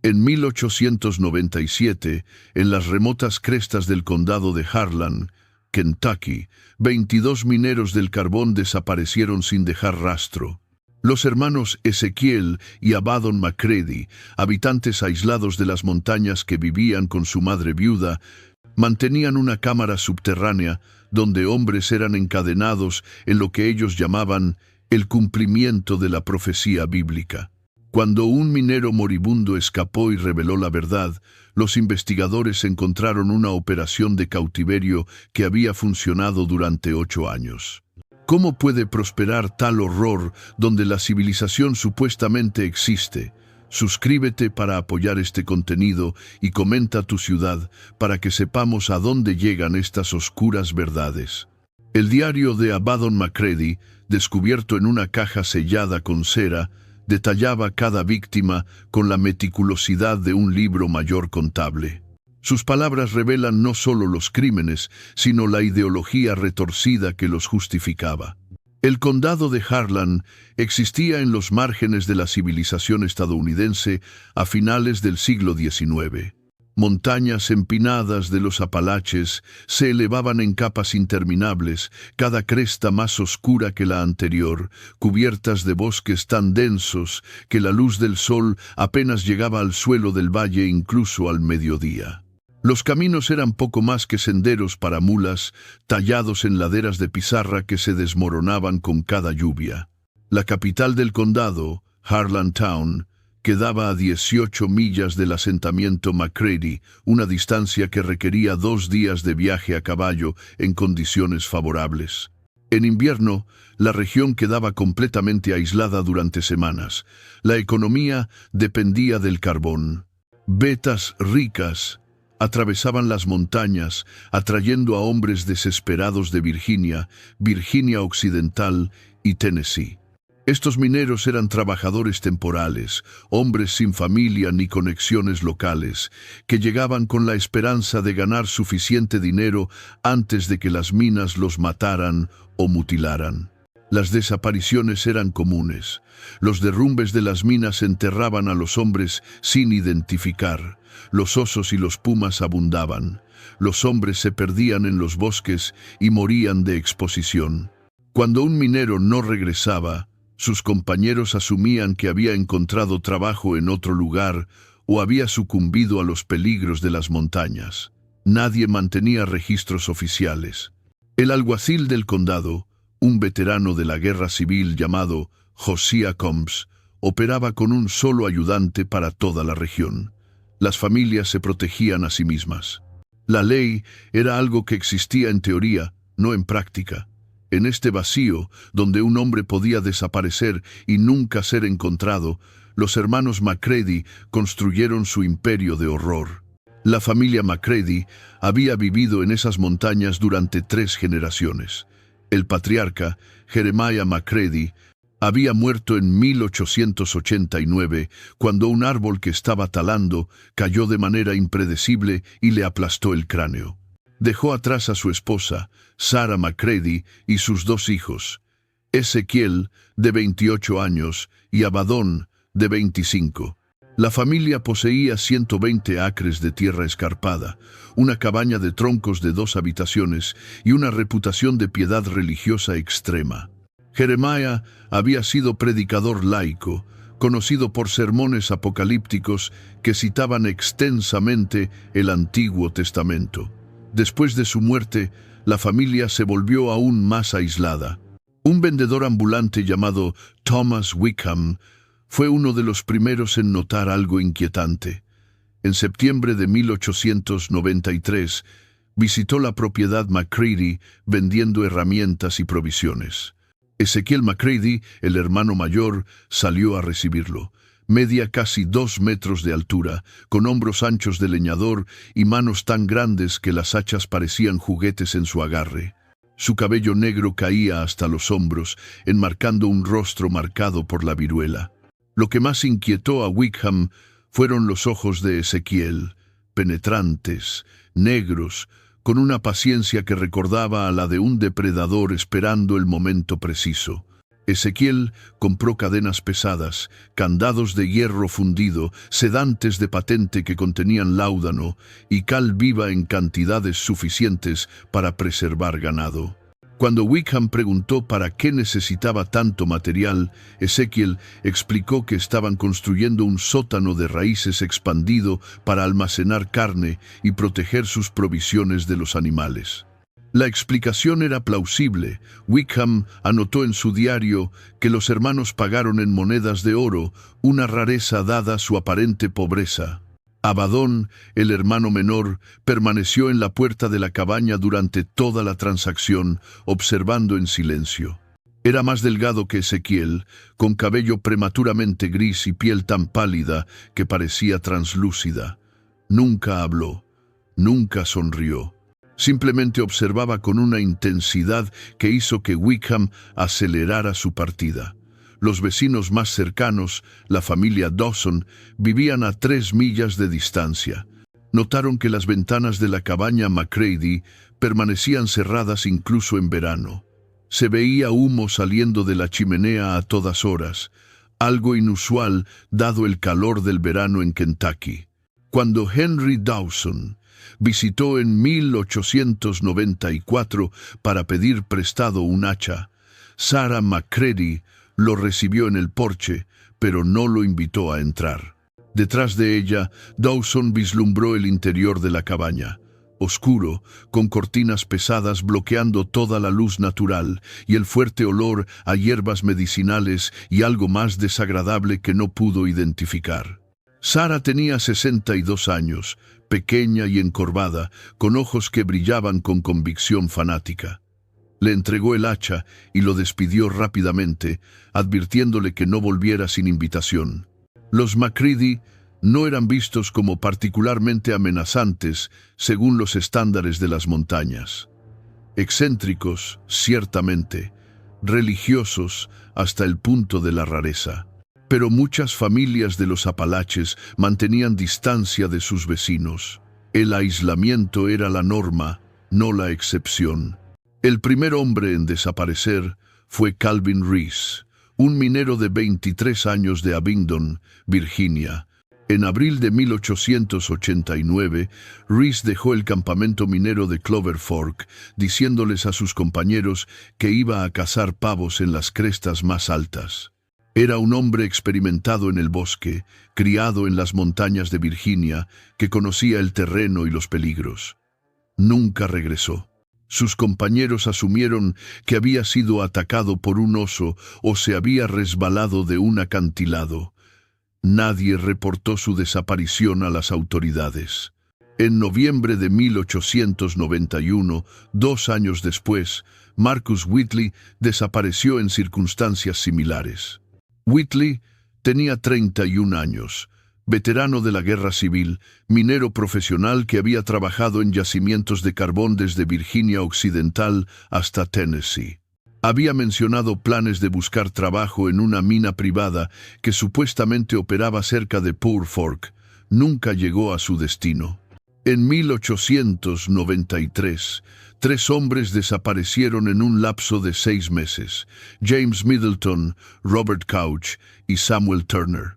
En 1897, en las remotas crestas del condado de Harlan, Kentucky, 22 mineros del carbón desaparecieron sin dejar rastro. Los hermanos Ezekiel y Abaddon McCready, habitantes aislados de las montañas que vivían con su madre viuda, mantenían una cámara subterránea donde hombres eran encadenados en lo que ellos llamaban el cumplimiento de la profecía bíblica. Cuando un minero moribundo escapó y reveló la verdad, los investigadores encontraron una operación de cautiverio que había funcionado durante 8 años. ¿Cómo puede prosperar tal horror donde la civilización supuestamente existe? Suscríbete para apoyar este contenido y comenta tu ciudad para que sepamos a dónde llegan estas oscuras verdades. El diario de Abaddon McCready, descubierto en una caja sellada con cera, detallaba cada víctima con la meticulosidad de un libro mayor contable. Sus palabras revelan no solo los crímenes, sino la ideología retorcida que los justificaba. El condado de Harlan existía en los márgenes de la civilización estadounidense a finales del siglo XIX. Montañas empinadas de los Apalaches se elevaban en capas interminables, cada cresta más oscura que la anterior, cubiertas de bosques tan densos que la luz del sol apenas llegaba al suelo del valle incluso al mediodía. Los caminos eran poco más que senderos para mulas, tallados en laderas de pizarra que se desmoronaban con cada lluvia. La capital del condado, Harlan Town, quedaba a 18 millas del asentamiento McCready, una distancia que requería 2 días de viaje a caballo en condiciones favorables. En invierno, la región quedaba completamente aislada durante semanas. La economía dependía del carbón. Vetas ricas atravesaban las montañas, atrayendo a hombres desesperados de Virginia, Virginia Occidental y Tennessee. Estos mineros eran trabajadores temporales, hombres sin familia ni conexiones locales, que llegaban con la esperanza de ganar suficiente dinero antes de que las minas los mataran o mutilaran. Las desapariciones eran comunes. Los derrumbes de las minas enterraban a los hombres sin identificar. Los osos y los pumas abundaban. Los hombres se perdían en los bosques y morían de exposición. Cuando un minero no regresaba, sus compañeros asumían que había encontrado trabajo en otro lugar o había sucumbido a los peligros de las montañas. Nadie mantenía registros oficiales. El alguacil del condado, un veterano de la guerra civil llamado Josiah Combs, operaba con un solo ayudante para toda la región. Las familias se protegían a sí mismas. La ley era algo que existía en teoría, no en práctica. En este vacío, donde un hombre podía desaparecer y nunca ser encontrado, los hermanos McCready construyeron su imperio de horror. La familia McCready había vivido en esas montañas durante 3 generaciones. El patriarca, Jeremiah McCready, había muerto en 1889 cuando un árbol que estaba talando cayó de manera impredecible y le aplastó el cráneo. Dejó atrás a su esposa, Sarah McCready, y sus 2 hijos, Ezekiel, de 28 años, y Abaddon, de 25. La familia poseía 120 acres de tierra escarpada, una cabaña de troncos de 2 habitaciones y una reputación de piedad religiosa extrema. Jeremiah había sido predicador laico, conocido por sermones apocalípticos que citaban extensamente el Antiguo Testamento. Después de su muerte, la familia se volvió aún más aislada. Un vendedor ambulante llamado Thomas Wickham fue uno de los primeros en notar algo inquietante. En septiembre de 1893, visitó la propiedad McCready vendiendo herramientas y provisiones. Ezekiel McCready, el hermano mayor, salió a recibirlo. Medía casi 2 metros de altura, con hombros anchos de leñador y manos tan grandes que las hachas parecían juguetes en su agarre. Su cabello negro caía hasta los hombros, enmarcando un rostro marcado por la viruela. Lo que más inquietó a Wickham fueron los ojos de Ezekiel, penetrantes, negros, con una paciencia que recordaba a la de un depredador esperando el momento preciso. Ezequiel compró cadenas pesadas, candados de hierro fundido, sedantes de patente que contenían láudano y cal viva en cantidades suficientes para preservar ganado. Cuando Wickham preguntó para qué necesitaba tanto material, Ezequiel explicó que estaban construyendo un sótano de raíces expandido para almacenar carne y proteger sus provisiones de los animales. La explicación era plausible. Wickham anotó en su diario que los hermanos pagaron en monedas de oro, una rareza dada su aparente pobreza. Abadón, el hermano menor, permaneció en la puerta de la cabaña durante toda la transacción, observando en silencio. Era más delgado que Ezequiel, con cabello prematuramente gris y piel tan pálida que parecía translúcida. Nunca habló, nunca sonrió. Simplemente observaba con una intensidad que hizo que Wickham acelerara su partida. Los vecinos más cercanos, la familia Dawson, vivían a 3 millas de distancia. Notaron que las ventanas de la cabaña McCready permanecían cerradas incluso en verano. Se veía humo saliendo de la chimenea a todas horas, algo inusual dado el calor del verano en Kentucky. Cuando Henry Dawson visitó en 1894 para pedir prestado un hacha, Sarah McCready lo recibió en el porche, pero no lo invitó a entrar. Detrás de ella, Dawson vislumbró el interior de la cabaña, oscuro, con cortinas pesadas bloqueando toda la luz natural y el fuerte olor a hierbas medicinales y algo más desagradable que no pudo identificar. Sarah tenía 62 años, pequeña y encorvada, con ojos que brillaban con convicción fanática. Le entregó el hacha y lo despidió rápidamente, advirtiéndole que no volviera sin invitación. Los McCready no eran vistos como particularmente amenazantes según los estándares de las montañas. Excéntricos, ciertamente, religiosos hasta el punto de la rareza. Pero muchas familias de los Apalaches mantenían distancia de sus vecinos. El aislamiento era la norma, no la excepción. El primer hombre en desaparecer fue Calvin Reese, un minero de 23 años de Abingdon, Virginia. En abril de 1889, Reese dejó el campamento minero de Clover Fork, diciéndoles a sus compañeros que iba a cazar pavos en las crestas más altas. Era un hombre experimentado en el bosque, criado en las montañas de Virginia, que conocía el terreno y los peligros. Nunca regresó. Sus compañeros asumieron que había sido atacado por un oso o se había resbalado de un acantilado. Nadie reportó su desaparición a las autoridades. En noviembre de 1891, 2 años después, Marcus Whitley desapareció en circunstancias similares. Whitley tenía 31 años, veterano de la Guerra Civil, minero profesional que había trabajado en yacimientos de carbón desde Virginia Occidental hasta Tennessee. Había mencionado planes de buscar trabajo en una mina privada que supuestamente operaba cerca de Poor Fork. Nunca llegó a su destino. En 1893, 3 hombres desaparecieron en un lapso de 6 meses: James Middleton, Robert Couch y Samuel Turner.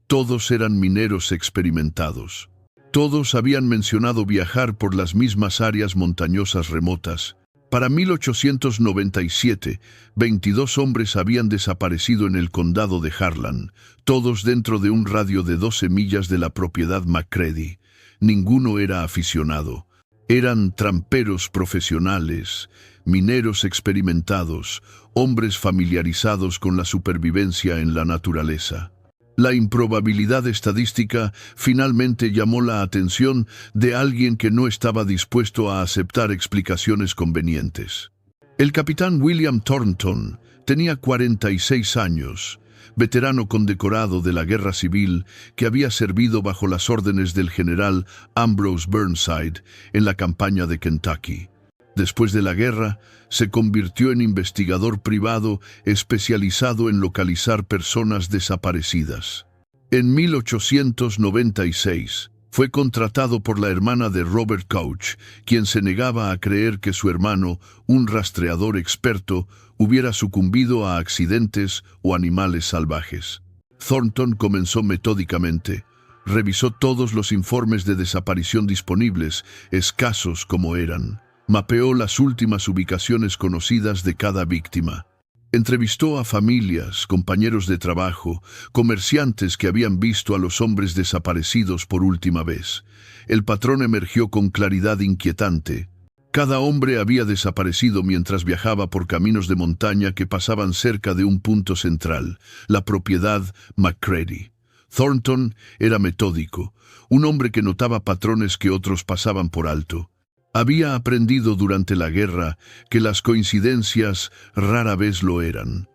Todos eran mineros experimentados. Todos habían mencionado viajar por las mismas áreas montañosas remotas. Para 1897, 22 hombres habían desaparecido en el condado de Harlan, todos dentro de un radio de 12 millas de la propiedad McCready. Ninguno era aficionado. Eran tramperos profesionales, mineros experimentados, hombres familiarizados con la supervivencia en la naturaleza. La improbabilidad estadística finalmente llamó la atención de alguien que no estaba dispuesto a aceptar explicaciones convenientes. El capitán William Thornton tenía 46 años, veterano condecorado de la Guerra Civil que había servido bajo las órdenes del general Ambrose Burnside en la campaña de Kentucky. Después de la guerra, se convirtió en investigador privado especializado en localizar personas desaparecidas. En 1896, Fue contratado por la hermana de Robert Couch, quien se negaba a creer que su hermano, un rastreador experto, hubiera sucumbido a accidentes o animales salvajes. Thornton comenzó metódicamente. Revisó todos los informes de desaparición disponibles, escasos como eran. Mapeó las últimas ubicaciones conocidas de cada víctima. Entrevistó a familias, compañeros de trabajo, comerciantes que habían visto a los hombres desaparecidos por última vez. El patrón emergió con claridad inquietante. Cada hombre había desaparecido mientras viajaba por caminos de montaña que pasaban cerca de un punto central, la propiedad McCready. Thornton era metódico, un hombre que notaba patrones que otros pasaban por alto. Había aprendido durante la guerra que las coincidencias rara vez lo eran.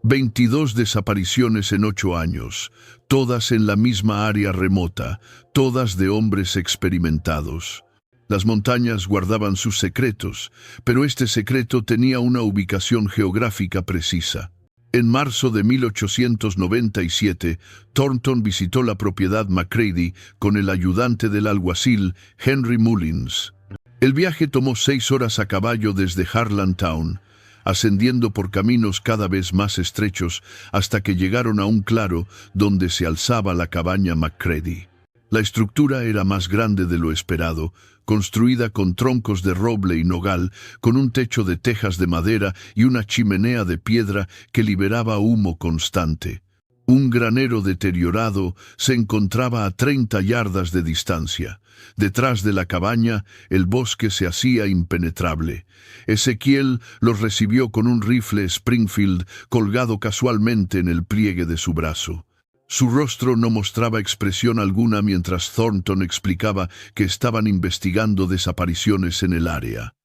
22 desapariciones en 8 años, todas en la misma área remota, todas de hombres experimentados. Las montañas guardaban sus secretos, pero este secreto tenía una ubicación geográfica precisa. En marzo de 1897, Thornton visitó la propiedad McCready con el ayudante del alguacil Henry Mullins. El viaje tomó 6 horas a caballo desde Harlan Town, ascendiendo por caminos cada vez más estrechos hasta que llegaron a un claro donde se alzaba la cabaña McCready. La estructura era más grande de lo esperado, construida con troncos de roble y nogal, con un techo de tejas de madera y una chimenea de piedra que liberaba humo constante. Un granero deteriorado se encontraba a 30 yardas de distancia. Detrás de la cabaña, el bosque se hacía impenetrable. Ezequiel los recibió con un rifle Springfield colgado casualmente en el pliegue de su brazo. Su rostro no mostraba expresión alguna mientras Thornton explicaba que estaban investigando desapariciones en el área.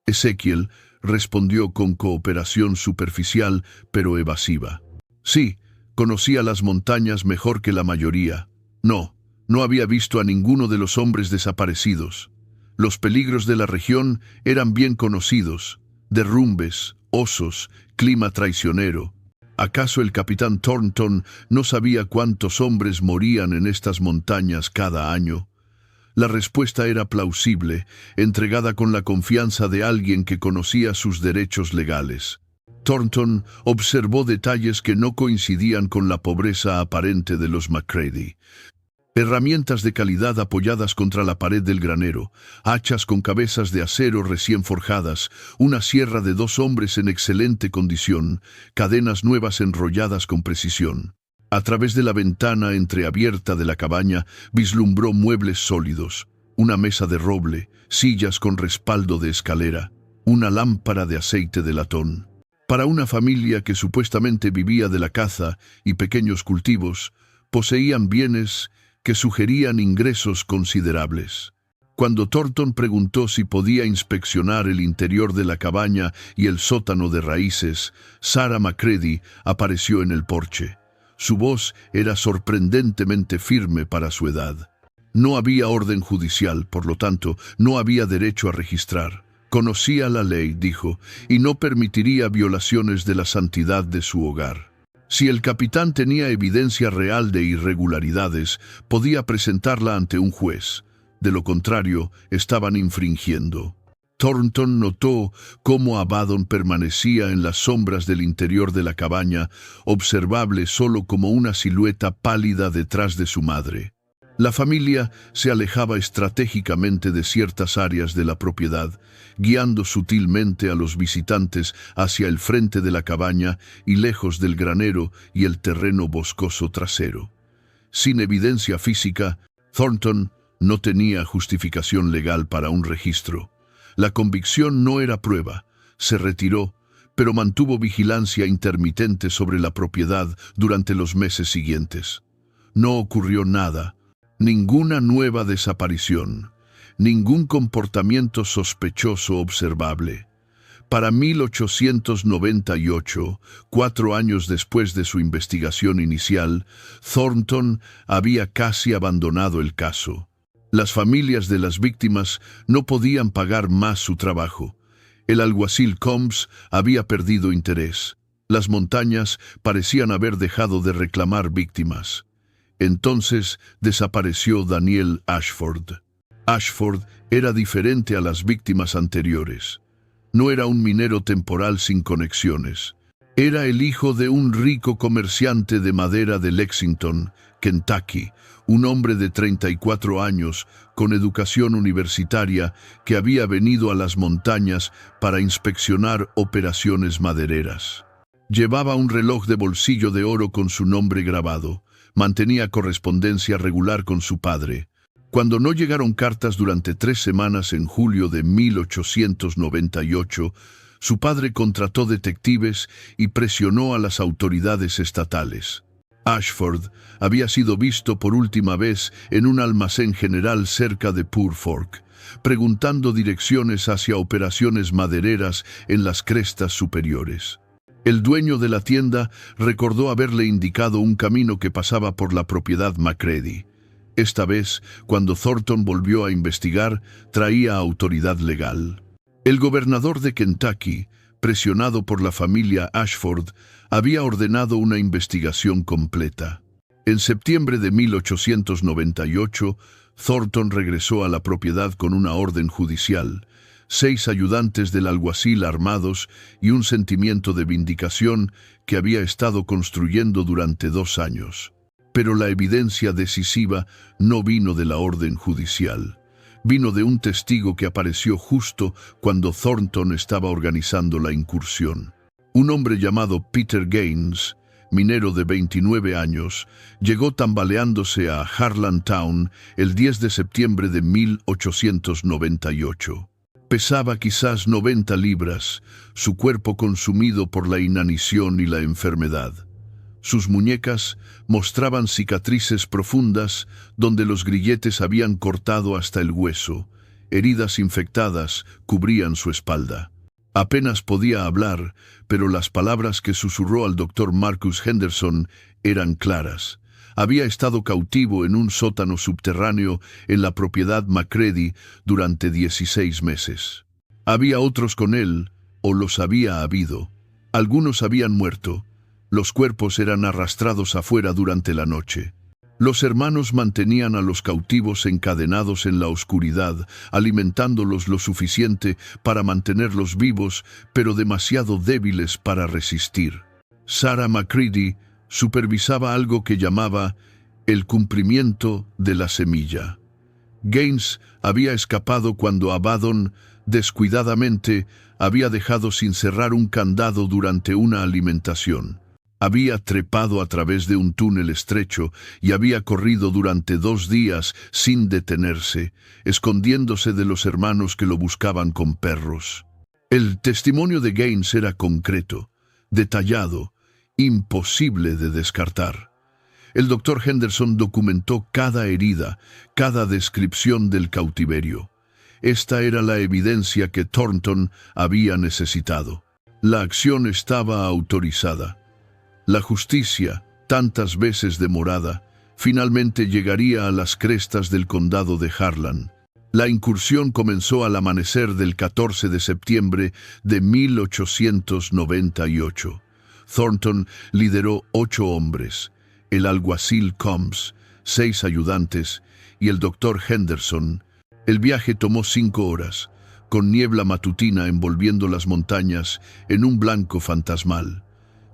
Ezequiel respondió con cooperación superficial pero evasiva. Sí, conocía las montañas mejor que la mayoría. No había visto a ninguno de los hombres desaparecidos. Los peligros de la región eran bien conocidos. Derrumbes, osos, clima traicionero. ¿Acaso el capitán Thornton no sabía cuántos hombres morían en estas montañas cada año? La respuesta era plausible, entregada con la confianza de alguien que conocía sus derechos legales. Thornton observó detalles que no coincidían con la pobreza aparente de los McCready. Herramientas de calidad apoyadas contra la pared del granero, hachas con cabezas de acero recién forjadas, una sierra de 2 hombres en excelente condición, cadenas nuevas enrolladas con precisión. A través de la ventana entreabierta de la cabaña vislumbró muebles sólidos, una mesa de roble, sillas con respaldo de escalera, una lámpara de aceite de latón. Para una familia que supuestamente vivía de la caza y pequeños cultivos, poseían bienes que sugerían ingresos considerables. Cuando Thornton preguntó si podía inspeccionar el interior de la cabaña y el sótano de raíces, Sarah McCready apareció en el porche. Su voz era sorprendentemente firme para su edad. No había orden judicial, por lo tanto, no había derecho a registrar. Conocía la ley, dijo, y no permitiría violaciones de la santidad de su hogar. Si el capitán tenía evidencia real de irregularidades, podía presentarla ante un juez. De lo contrario, estaban infringiendo. Thornton notó cómo Abaddon permanecía en las sombras del interior de la cabaña, observable solo como una silueta pálida detrás de su madre. La familia se alejaba estratégicamente de ciertas áreas de la propiedad, guiando sutilmente a los visitantes hacia el frente de la cabaña y lejos del granero y el terreno boscoso trasero. Sin evidencia física, Thornton no tenía justificación legal para un registro. La convicción no era prueba. Se retiró, pero mantuvo vigilancia intermitente sobre la propiedad durante los meses siguientes. No ocurrió nada. Ninguna nueva desaparición, ningún comportamiento sospechoso observable. Para 1898, 4 años después de su investigación inicial, Thornton había casi abandonado el caso. Las familias de las víctimas no podían pagar más su trabajo. El alguacil Combs había perdido interés. Las montañas parecían haber dejado de reclamar víctimas. Entonces desapareció Daniel Ashford. Ashford era diferente a las víctimas anteriores. No era un minero temporal sin conexiones. Era el hijo de un rico comerciante de madera de Lexington, Kentucky, un hombre de 34 años con educación universitaria que había venido a las montañas para inspeccionar operaciones madereras. Llevaba un reloj de bolsillo de oro con su nombre grabado. Mantenía correspondencia regular con su padre. Cuando no llegaron cartas durante 3 semanas en julio de 1898, su padre contrató detectives y presionó a las autoridades estatales. Ashford había sido visto por última vez en un almacén general cerca de Poor Fork, preguntando direcciones hacia operaciones madereras en las crestas superiores. El dueño de la tienda recordó haberle indicado un camino que pasaba por la propiedad McCready. Esta vez, cuando Thornton volvió a investigar, traía autoridad legal. El gobernador de Kentucky, presionado por la familia Ashford, había ordenado una investigación completa. En septiembre de 1898, Thornton regresó a la propiedad con una orden judicial, 6 ayudantes del alguacil armados y un sentimiento de vindicación que había estado construyendo durante 2 años. Pero la evidencia decisiva no vino de la orden judicial. Vino de un testigo que apareció justo cuando Thornton estaba organizando la incursión. Un hombre llamado Peter Gaines, minero de 29 años, llegó tambaleándose a Harlan Town el 10 de septiembre de 1898. Pesaba quizás 90 libras, su cuerpo consumido por la inanición y la enfermedad. Sus muñecas mostraban cicatrices profundas donde los grilletes habían cortado hasta el hueso. Heridas infectadas cubrían su espalda. Apenas podía hablar, pero las palabras que susurró al doctor Marcus Henderson eran claras. Había estado cautivo en un sótano subterráneo en la propiedad McCready durante 16 meses. Había otros con él, o los había habido. Algunos habían muerto. Los cuerpos eran arrastrados afuera durante la noche. Los hermanos mantenían a los cautivos encadenados en la oscuridad, alimentándolos lo suficiente para mantenerlos vivos, pero demasiado débiles para resistir. Sarah McCready supervisaba algo que llamaba el cumplimiento de la semilla. Gaines había escapado cuando Abaddon, descuidadamente, había dejado sin cerrar un candado durante una alimentación. Había trepado a través de un túnel estrecho y había corrido durante 2 días sin detenerse, escondiéndose de los hermanos que lo buscaban con perros. El testimonio de Gaines era concreto, detallado, imposible de descartar. El doctor Henderson documentó cada herida, cada descripción del cautiverio. Esta era la evidencia que Thornton había necesitado. La acción estaba autorizada. La justicia, tantas veces demorada, finalmente llegaría a las crestas del condado de Harlan. La incursión comenzó al amanecer del 14 de septiembre de 1898. Thornton lideró 8 hombres, el alguacil Combs, 6 ayudantes y el doctor Henderson. El viaje tomó 5 horas, con niebla matutina envolviendo las montañas en un blanco fantasmal.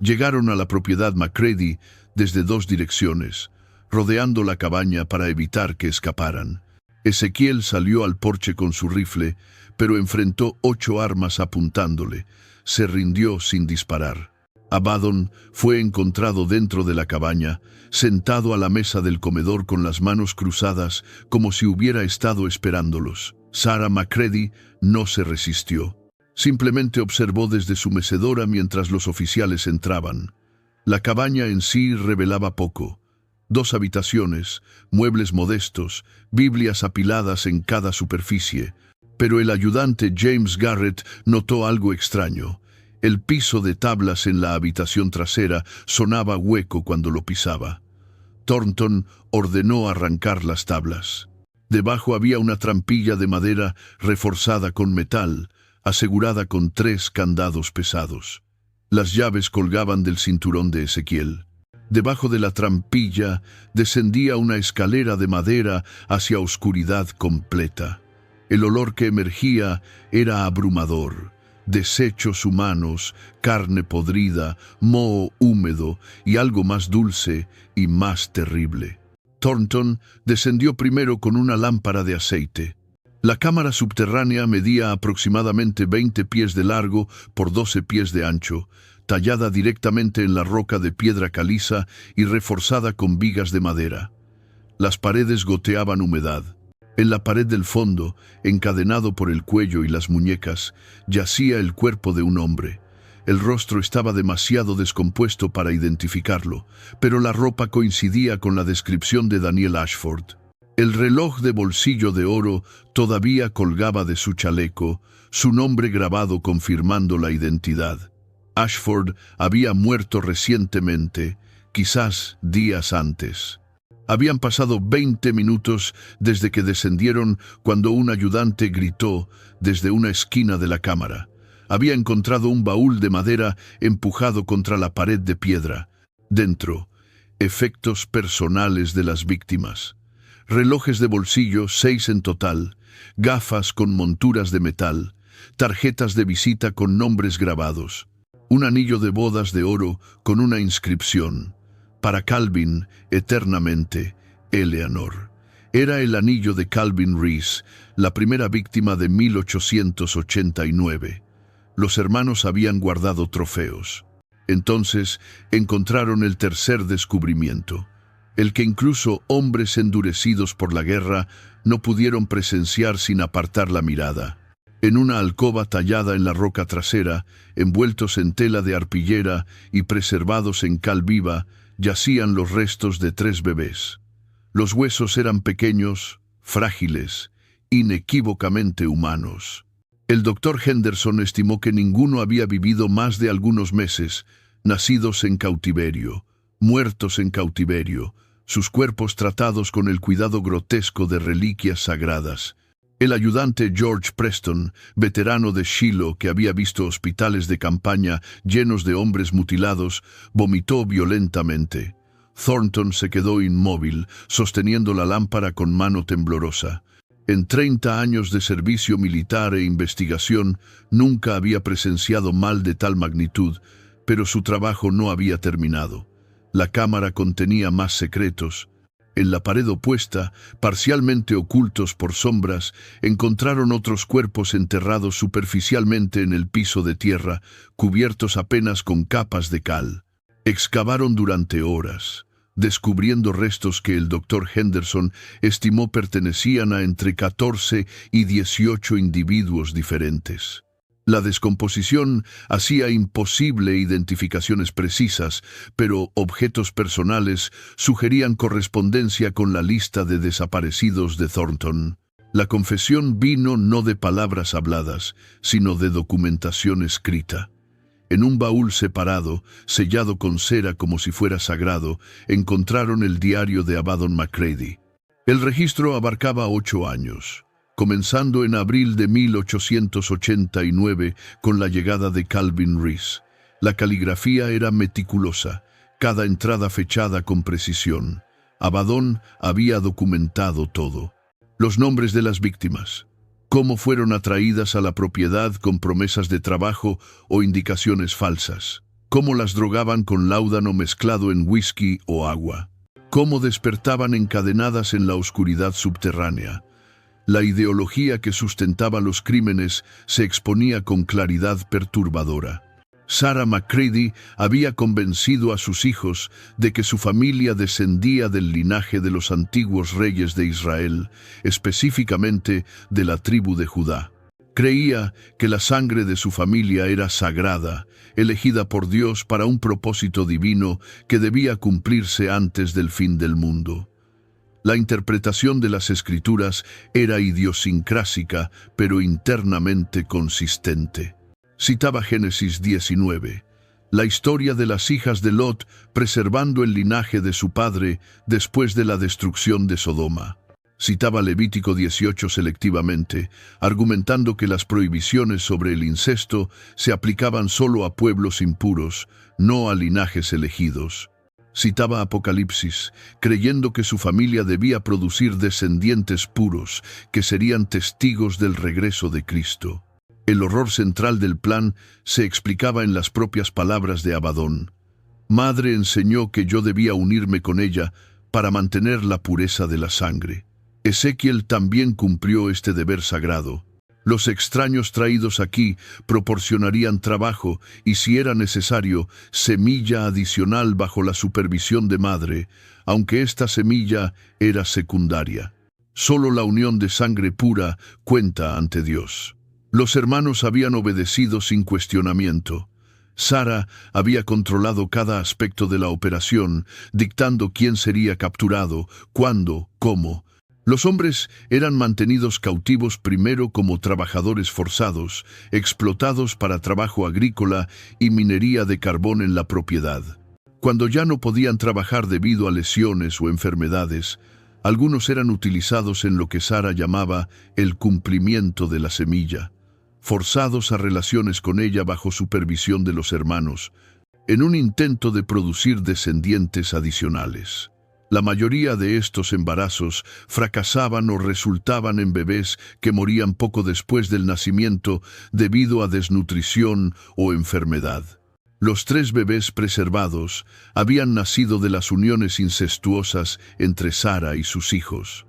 Llegaron a la propiedad McCready desde 2 direcciones, rodeando la cabaña para evitar que escaparan. Ezequiel salió al porche con su rifle, pero enfrentó 8 armas apuntándole. Se rindió sin disparar. Abaddon fue encontrado dentro de la cabaña, sentado a la mesa del comedor con las manos cruzadas como si hubiera estado esperándolos. Sarah McCready no se resistió. Simplemente observó desde su mecedora mientras los oficiales entraban. La cabaña en sí revelaba poco. 2 habitaciones, muebles modestos, Biblias apiladas en cada superficie. Pero el ayudante James Garrett notó algo extraño. El piso de tablas en la habitación trasera sonaba hueco cuando lo pisaba. Thornton ordenó arrancar las tablas. Debajo había una trampilla de madera reforzada con metal, asegurada con 3 candados pesados. Las llaves colgaban del cinturón de Ezequiel. Debajo de la trampilla descendía una escalera de madera hacia oscuridad completa. El olor que emergía era abrumador. Desechos humanos, carne podrida, moho húmedo y algo más dulce y más terrible. Thornton descendió primero con una lámpara de aceite. La cámara subterránea medía aproximadamente 20 pies de largo por 12 pies de ancho, tallada directamente en la roca de piedra caliza y reforzada con vigas de madera. Las paredes goteaban humedad. En la pared del fondo, encadenado por el cuello y las muñecas, yacía el cuerpo de un hombre. El rostro estaba demasiado descompuesto para identificarlo, pero la ropa coincidía con la descripción de Daniel Ashford. El reloj de bolsillo de oro todavía colgaba de su chaleco, su nombre grabado confirmando la identidad. Ashford había muerto recientemente, quizás días antes. Habían pasado 20 minutos desde que descendieron cuando un ayudante gritó desde una esquina de la cámara. Había encontrado un baúl de madera empujado contra la pared de piedra. Dentro, efectos personales de las víctimas. Relojes de bolsillo, 6 en total, gafas con monturas de metal, tarjetas de visita con nombres grabados, un anillo de bodas de oro con una inscripción. Para Calvin, eternamente, Eleanor. Era el anillo de Calvin Reese, la primera víctima de 1889. Los hermanos habían guardado trofeos. Entonces encontraron el tercer descubrimiento, el que incluso hombres endurecidos por la guerra no pudieron presenciar sin apartar la mirada. En una alcoba tallada en la roca trasera, envueltos en tela de arpillera y preservados en cal viva, yacían los restos de 3 bebés. Los huesos eran pequeños, frágiles, inequívocamente humanos. El doctor Henderson estimó que ninguno había vivido más de algunos meses, nacidos en cautiverio, muertos en cautiverio, sus cuerpos tratados con el cuidado grotesco de reliquias sagradas. El ayudante George Preston, veterano de Shiloh que había visto hospitales de campaña llenos de hombres mutilados, vomitó violentamente. Thornton se quedó inmóvil, sosteniendo la lámpara con mano temblorosa. En 30 años de servicio militar e investigación, nunca había presenciado mal de tal magnitud, pero su trabajo no había terminado. La cámara contenía más secretos. En la pared opuesta, parcialmente ocultos por sombras, encontraron otros cuerpos enterrados superficialmente en el piso de tierra, cubiertos apenas con capas de cal. Excavaron durante horas, descubriendo restos que el doctor Henderson estimó pertenecían a entre 14 y 18 individuos diferentes. La descomposición hacía imposible identificaciones precisas, pero objetos personales sugerían correspondencia con la lista de desaparecidos de Thornton. La confesión vino no de palabras habladas, sino de documentación escrita. En un baúl separado, sellado con cera como si fuera sagrado, encontraron el diario de Abaddon McCready. El registro abarcaba 8 años. Comenzando en abril de 1889 con la llegada de Calvin Reese. La caligrafía era meticulosa, cada entrada fechada con precisión. Abaddon había documentado todo. Los nombres de las víctimas, cómo fueron atraídas a la propiedad con promesas de trabajo o indicaciones falsas, cómo las drogaban con láudano mezclado en whisky o agua, cómo despertaban encadenadas en la oscuridad subterránea. La ideología que sustentaba los crímenes se exponía con claridad perturbadora. Sarah McCready había convencido a sus hijos de que su familia descendía del linaje de los antiguos reyes de Israel, específicamente de la tribu de Judá. Creía que la sangre de su familia era sagrada, elegida por Dios para un propósito divino que debía cumplirse antes del fin del mundo. La interpretación de las Escrituras era idiosincrásica, pero internamente consistente. Citaba Génesis 19, la historia de las hijas de Lot preservando el linaje de su padre después de la destrucción de Sodoma. Citaba Levítico 18 selectivamente, argumentando que las prohibiciones sobre el incesto se aplicaban solo a pueblos impuros, no a linajes elegidos. Citaba Apocalipsis, creyendo que su familia debía producir descendientes puros, que serían testigos del regreso de Cristo. El horror central del plan se explicaba en las propias palabras de Abadón. Madre enseñó que yo debía unirme con ella para mantener la pureza de la sangre. Ezequiel también cumplió este deber sagrado. Los extraños traídos aquí proporcionarían trabajo y, si era necesario, semilla adicional bajo la supervisión de madre, aunque esta semilla era secundaria. Solo la unión de sangre pura cuenta ante Dios. Los hermanos habían obedecido sin cuestionamiento. Sara había controlado cada aspecto de la operación, dictando quién sería capturado, cuándo, cómo. Los hombres eran mantenidos cautivos primero como trabajadores forzados, explotados para trabajo agrícola y minería de carbón en la propiedad. Cuando ya no podían trabajar debido a lesiones o enfermedades, algunos eran utilizados en lo que Sara llamaba el cumplimiento de la semilla, forzados a relaciones con ella bajo supervisión de los hermanos, en un intento de producir descendientes adicionales. La mayoría de estos embarazos fracasaban o resultaban en bebés que morían poco después del nacimiento debido a desnutrición o enfermedad. Los 3 bebés preservados habían nacido de las uniones incestuosas entre Sara y sus hijos.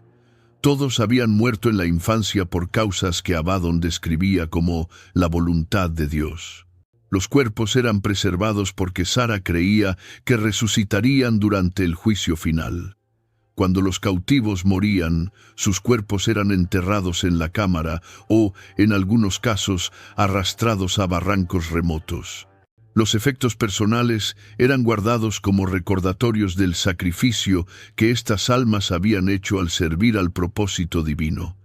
Todos habían muerto en la infancia por causas que Abadón describía como la voluntad de Dios. Los cuerpos eran preservados porque Sara creía que resucitarían durante el juicio final. Cuando los cautivos morían, sus cuerpos eran enterrados en la cámara o, en algunos casos, arrastrados a barrancos remotos. Los efectos personales eran guardados como recordatorios del sacrificio que estas almas habían hecho al servir al propósito divino.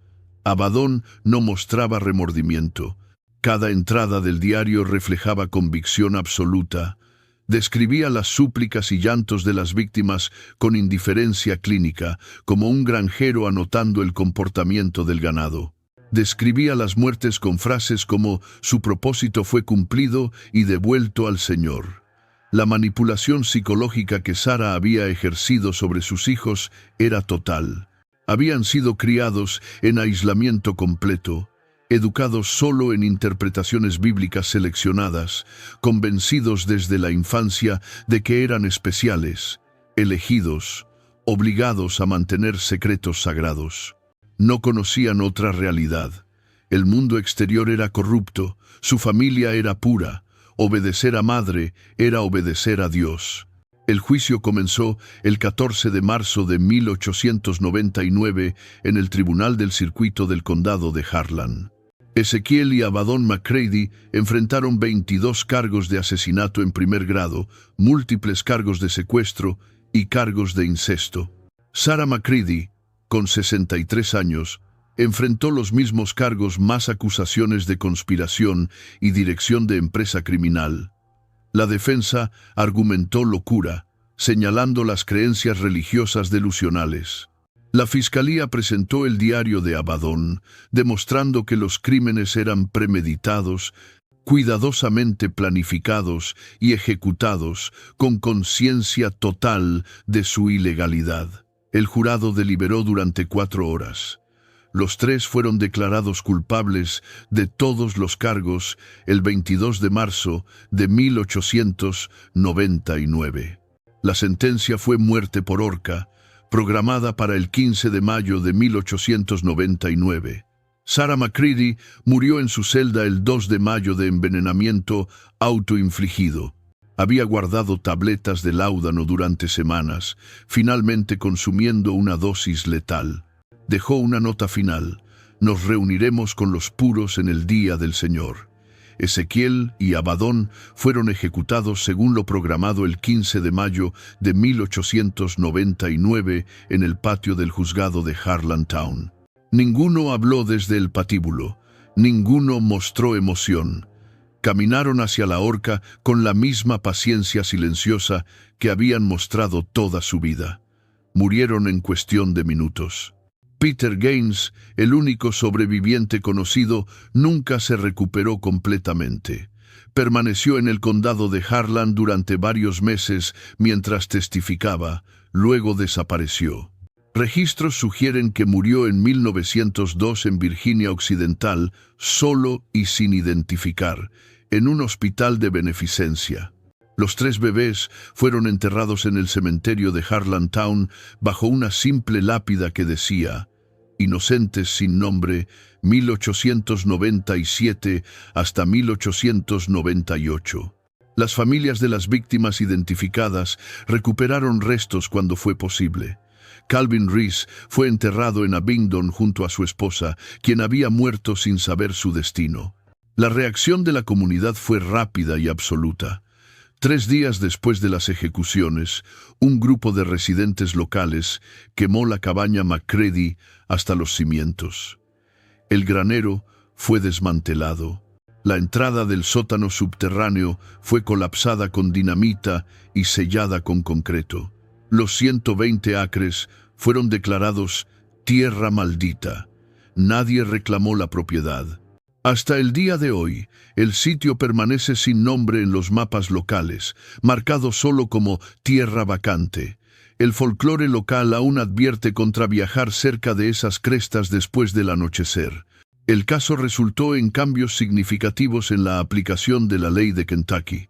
Abadón no mostraba remordimiento. Cada entrada del diario reflejaba convicción absoluta. Describía las súplicas y llantos de las víctimas con indiferencia clínica, como un granjero anotando el comportamiento del ganado. Describía las muertes con frases como «su propósito fue cumplido y devuelto al Señor». La manipulación psicológica que Sara había ejercido sobre sus hijos era total. Habían sido criados en aislamiento completo, educados solo en interpretaciones bíblicas seleccionadas, convencidos desde la infancia de que eran especiales, elegidos, obligados a mantener secretos sagrados. No conocían otra realidad. El mundo exterior era corrupto, su familia era pura, obedecer a madre era obedecer a Dios. El juicio comenzó el 14 de marzo de 1899 en el Tribunal del Circuito del Condado de Harlan. Ezequiel y Abadón McCready enfrentaron 22 cargos de asesinato en primer grado, múltiples cargos de secuestro y cargos de incesto. Sara McCready, con 63 años, enfrentó los mismos cargos más acusaciones de conspiración y dirección de empresa criminal. La defensa argumentó locura, señalando las creencias religiosas delusionales. La fiscalía presentó el diario de Abadón, demostrando que los crímenes eran premeditados, cuidadosamente planificados y ejecutados con conciencia total de su ilegalidad. El jurado deliberó durante 4 horas. Los 3 fueron declarados culpables de todos los cargos el 22 de marzo de 1899. La sentencia fue muerte por horca, programada para el 15 de mayo de 1899. Sara McCready murió en su celda el 2 de mayo de envenenamiento autoinfligido. Había guardado tabletas de láudano durante semanas, finalmente consumiendo una dosis letal. Dejó una nota final: «Nos reuniremos con los puros en el día del Señor». Ezequiel y Abadón fueron ejecutados según lo programado el 15 de mayo de 1899 en el patio del juzgado de Harlan Town. Ninguno habló desde el patíbulo, ninguno mostró emoción. Caminaron hacia la horca con la misma paciencia silenciosa que habían mostrado toda su vida. Murieron en cuestión de minutos. Peter Gaines, el único sobreviviente conocido, nunca se recuperó completamente. Permaneció en el condado de Harlan durante varios meses mientras testificaba, luego desapareció. Registros sugieren que murió en 1902 en Virginia Occidental, solo y sin identificar, en un hospital de beneficencia. Los 3 bebés fueron enterrados en el cementerio de Harlantown bajo una simple lápida que decía: Inocentes sin nombre, 1897 hasta 1898. Las familias de las víctimas identificadas recuperaron restos cuando fue posible. Calvin Reese fue enterrado en Abingdon junto a su esposa, quien había muerto sin saber su destino. La reacción de la comunidad fue rápida y absoluta. 3 días después de las ejecuciones, un grupo de residentes locales quemó la cabaña McCready hasta los cimientos. El granero fue desmantelado. La entrada del sótano subterráneo fue colapsada con dinamita y sellada con concreto. Los 120 acres fueron declarados tierra maldita. Nadie reclamó la propiedad. Hasta el día de hoy, el sitio permanece sin nombre en los mapas locales, marcado solo como tierra vacante. El folclore local aún advierte contra viajar cerca de esas crestas después del anochecer. El caso resultó en cambios significativos en la aplicación de la ley de Kentucky.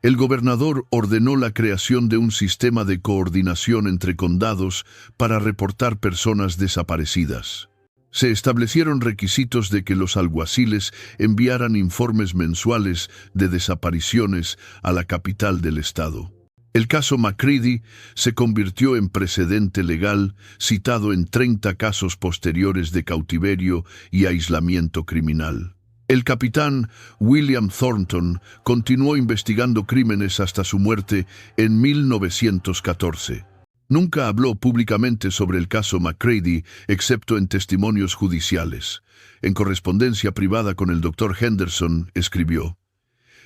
El gobernador ordenó la creación de un sistema de coordinación entre condados para reportar personas desaparecidas. Se establecieron requisitos de que los alguaciles enviaran informes mensuales de desapariciones a la capital del estado. El caso McCready se convirtió en precedente legal, citado en 30 casos posteriores de cautiverio y aislamiento criminal. El capitán William Thornton continuó investigando crímenes hasta su muerte en 1914. Nunca habló públicamente sobre el caso McCready, excepto en testimonios judiciales. En correspondencia privada con el Dr. Henderson, escribió: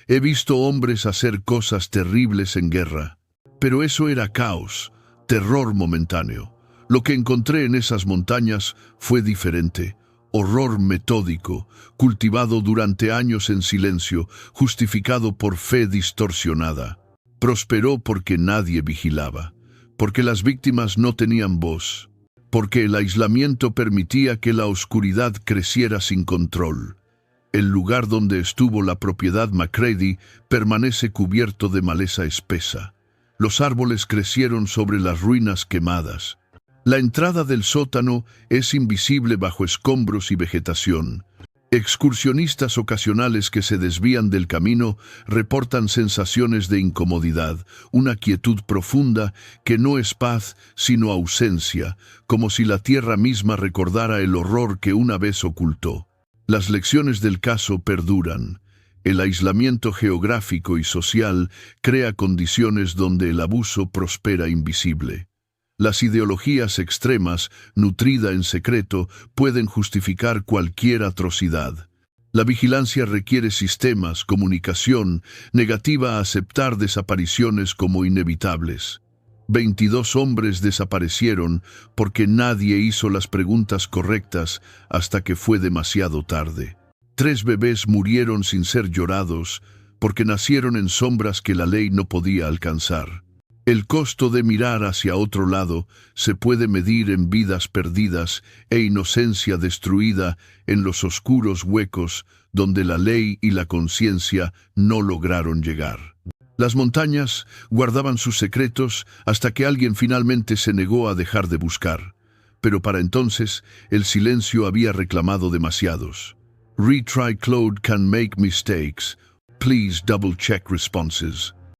«He visto hombres hacer cosas terribles en guerra, pero eso era caos, terror momentáneo. Lo que encontré en esas montañas fue diferente. Horror metódico, cultivado durante años en silencio, justificado por fe distorsionada. Prosperó porque nadie vigilaba, porque las víctimas no tenían voz, porque el aislamiento permitía que la oscuridad creciera sin control. El lugar donde estuvo la propiedad McCready permanece cubierto de maleza espesa. Los árboles crecieron sobre las ruinas quemadas. La entrada del sótano es invisible bajo escombros y vegetación. Excursionistas ocasionales que se desvían del camino reportan sensaciones de incomodidad, una quietud profunda que no es paz sino ausencia, como si la tierra misma recordara el horror que una vez ocultó. Las lecciones del caso perduran. El aislamiento geográfico y social crea condiciones donde el abuso prospera invisible. Las ideologías extremas, nutridas en secreto, pueden justificar cualquier atrocidad. La vigilancia requiere sistemas, comunicación, negativa a aceptar desapariciones como inevitables. 22 hombres desaparecieron porque nadie hizo las preguntas correctas hasta que fue demasiado tarde. 3 bebés murieron sin ser llorados porque nacieron en sombras que la ley no podía alcanzar. El costo de mirar hacia otro lado se puede medir en vidas perdidas e inocencia destruida en los oscuros huecos donde la ley y la conciencia no lograron llegar. Las montañas guardaban sus secretos hasta que alguien finalmente se negó a dejar de buscar. Pero para entonces el silencio había reclamado demasiados. Retry Claude can make mistakes. Please double check responses.